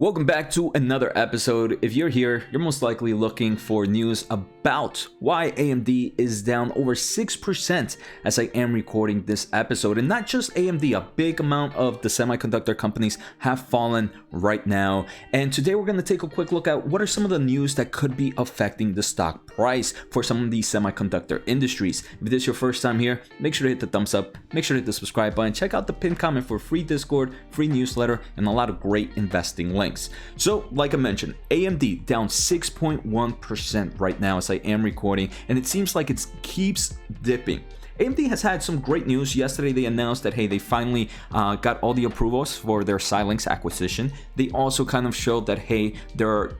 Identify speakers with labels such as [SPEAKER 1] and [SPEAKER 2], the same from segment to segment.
[SPEAKER 1] Welcome back to another episode. If you're here, you're most likely looking for news about why AMD is down over 6% as I am recording this episode. And not just AMD, a big amount of the semiconductor companies have fallen right now. And today we're going to take a quick look at what are some of the news that could be affecting the stock price for some of these semiconductor industries. If this is your first time here, make sure to hit the thumbs up, make sure to hit the subscribe button, check out the pinned comment for free Discord, free newsletter, and a lot of great investing links. So, like I mentioned, AMD down 6.1% right now as I am recording, and it seems like it keeps dipping. AMD has had some great news. Yesterday they announced that, hey, they finally got all the approvals for their Xilinx acquisition. They also kind of showed that, hey, their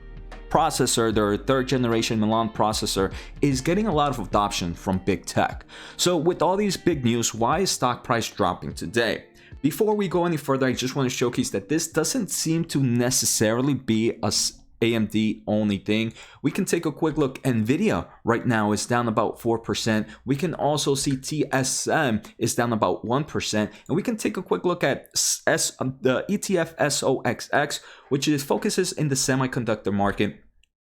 [SPEAKER 1] processor, their third generation Milan processor, is getting a lot of adoption from big tech. So with all these big news, why is stock price dropping today? Before we go any further, I just want to showcase that this doesn't seem to necessarily be a AMD only thing. We can take a quick look. Nvidia right now is down about 4%. We can also see TSM is down about 1%. And we can take a quick look at the ETF SOXX, which focuses in the semiconductor market.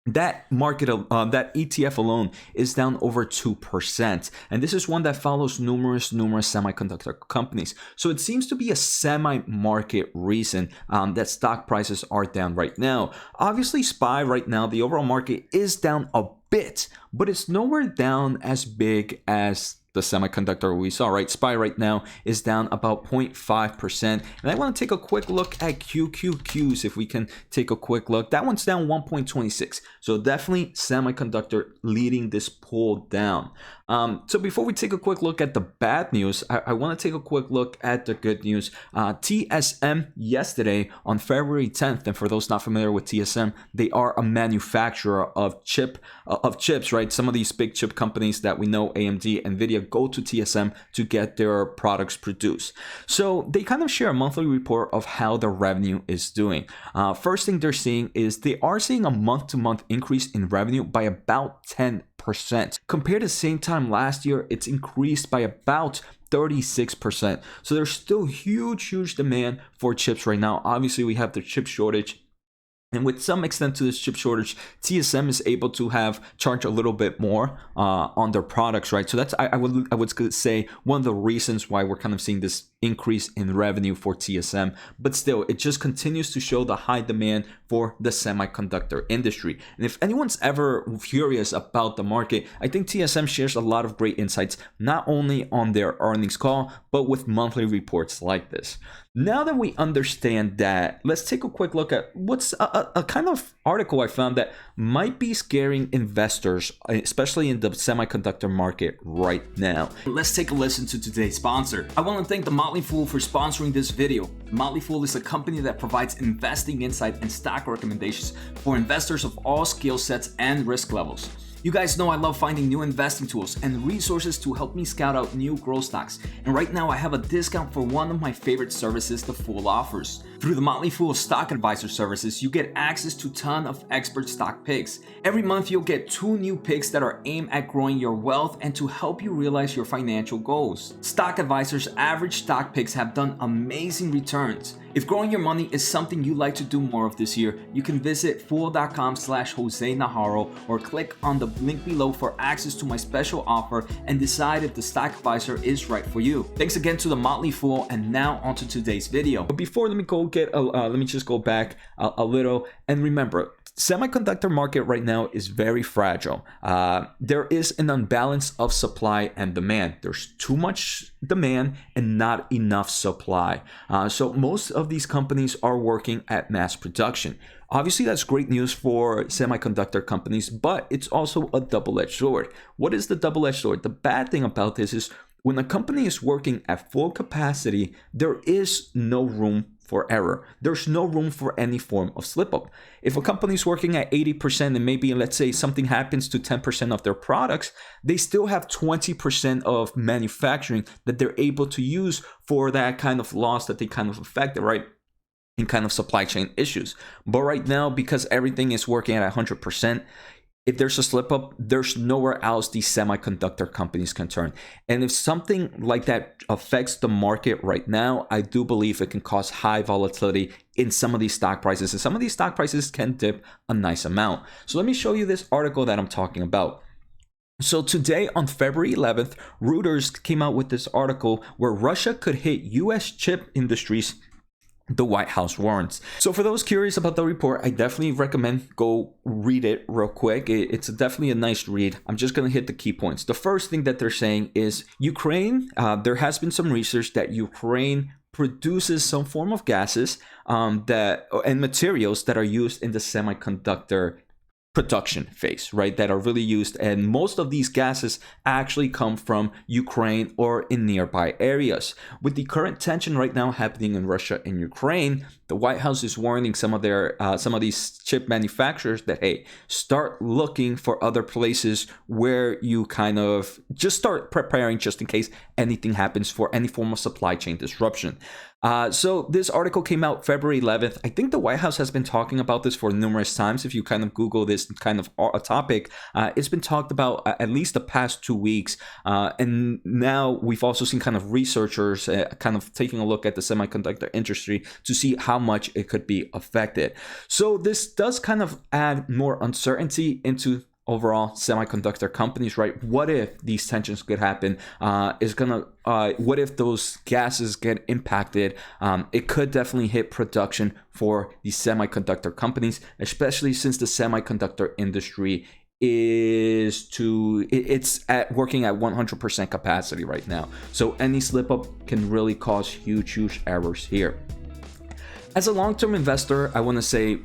[SPEAKER 1] That ETF alone is down over 2%. And this is one that follows numerous semiconductor companies. So it seems to be a semi-market reason that stock prices are down right now. Obviously, SPY right now, the overall market is down a bit, but it's nowhere down as big as the semiconductor we saw, right? SPY right now is down about 0.5%. And I want to take a quick look at QQQs if we can take a quick look. That one's down 1.26. So definitely semiconductor leading this pull down. So before we take a quick look at the bad news, I want to take a quick look at the good news. TSM yesterday on February 10th, and for those not familiar with TSM, they are a manufacturer of chips, right? Some of these big chip companies that we know, AMD, Nvidia, go to TSM to get their products produced. So they kind of share a monthly report of how the revenue is doing. First thing they're seeing is they are seeing a month-to-month increase in revenue by about 10%. Compared to the same time last year, it's increased by about 36%. So there's still huge demand for chips right now. Obviously, we have the chip shortage. And with some extent to this chip shortage, TSM is able to charge a little bit more on their products, right? So that's I would say one of the reasons why we're kind of seeing this increase in revenue for TSM. But still, it just continues to show the high demand for the semiconductor industry. And if anyone's ever curious about the market, I think TSM shares a lot of great insights, not only on their earnings call, but with monthly reports like this. Now that we understand that, let's take a quick look at what's a kind of article I found that might be scaring investors, especially in the semiconductor market right now. Let's take a listen to today's sponsor. I want to thank the Motley Fool for sponsoring this video. Motley Fool is a company that provides investing insight and stock recommendations for investors of all skill sets and risk levels. You guys know I love finding new investing tools and resources to help me scout out new growth stocks. And right now I have a discount for one of my favorite services the Fool offers. Through the Motley Fool Stock Advisor services, you get access to a ton of expert stock picks. Every month you'll get 2 new picks that are aimed at growing your wealth and to help you realize your financial goals. Stock Advisor's average stock picks have done amazing returns. If growing your money is something you'd like to do more of this year, you can visit fool.com/Jose Najarro or click on the link below for access to my special offer and decide if the stock advisor is right for you. Thanks again to the Motley Fool, and now onto today's video. But before, let me just go back a little and remember, semiconductor market right now is very fragile. There is an imbalance of supply and demand. There's too much demand and not enough supply. So most of these companies are working at mass production. Obviously, that's great news for semiconductor companies, but it's also a double-edged sword. What is the double-edged sword? The bad thing about this is when a company is working at full capacity, there is no room for error. There's no room for any form of slip up. If a company is working at 80% and maybe, let's say, something happens to 10% of their products, they still have 20% of manufacturing that they're able to use for that kind of loss that they kind of affected, right? In kind of supply chain issues. But right now, because everything is working at 100%, if there's a slip up, there's nowhere else these semiconductor companies can turn. And if something like that affects the market right now, I do believe it can cause high volatility in some of these stock prices. And some of these stock prices can dip a nice amount. So let me show you this article that I'm talking about. So today on February 11th, Reuters came out with this article where Russia could hit US chip industries, the White House warns. So for those curious about the report, I definitely recommend go read it real quick. It's definitely a nice read. I'm just going to hit the key points. The first thing that they're saying is Ukraine, there has been some research that Ukraine produces some form of gases and materials that are used in the semiconductor production phase, right, that are really used, and most of these gases actually come from Ukraine or in nearby areas. With the current tension right now happening in Russia and Ukraine, the White House is warning some of these chip manufacturers that, hey, start looking for other places where you kind of just start preparing just in case anything happens for any form of supply chain disruption. So this article came out February 11th. I think the White House has been talking about this for numerous times. If you kind of Google this kind of a topic, it's been talked about at least the past 2 weeks. And now we've also seen kind of researchers kind of taking a look at the semiconductor industry to see how much it could be affected. So this does kind of add more uncertainty into overall semiconductor companies, right? What if these tensions could happen? What if those gases get impacted? It could definitely hit production for these semiconductor companies, especially since the semiconductor industry it's working at 100% capacity right now. So any slip up can really cause huge errors here. As a long-term investor, I want to say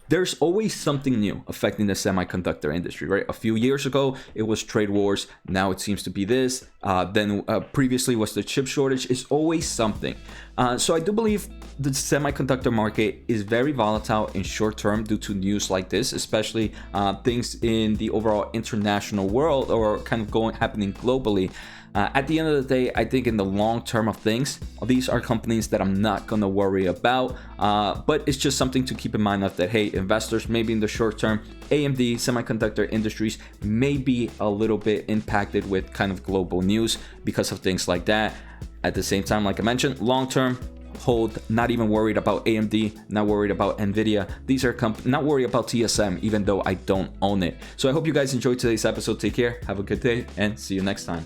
[SPEAKER 1] there's always something new affecting the semiconductor industry, right? A few years ago, it was trade wars. Now it seems to be this. Then previously was the chip shortage. It's always something. So I do believe the semiconductor market is very volatile in short term due to news like this, especially things in the overall international world or kind of happening globally. At the end of the day, I think in the long term of things, these are companies that I'm not going to worry about. But it's just something to keep in mind of that, hey, investors, maybe in the short term, AMD semiconductor industries may be a little bit impacted with kind of global news because of things like that. At the same time, like I mentioned, long term, hold, not even worried about AMD, not worried about Nvidia. These are not worried about TSM, even though I don't own it. So I hope you guys enjoyed today's episode. Take care, have a good day, and see you next time.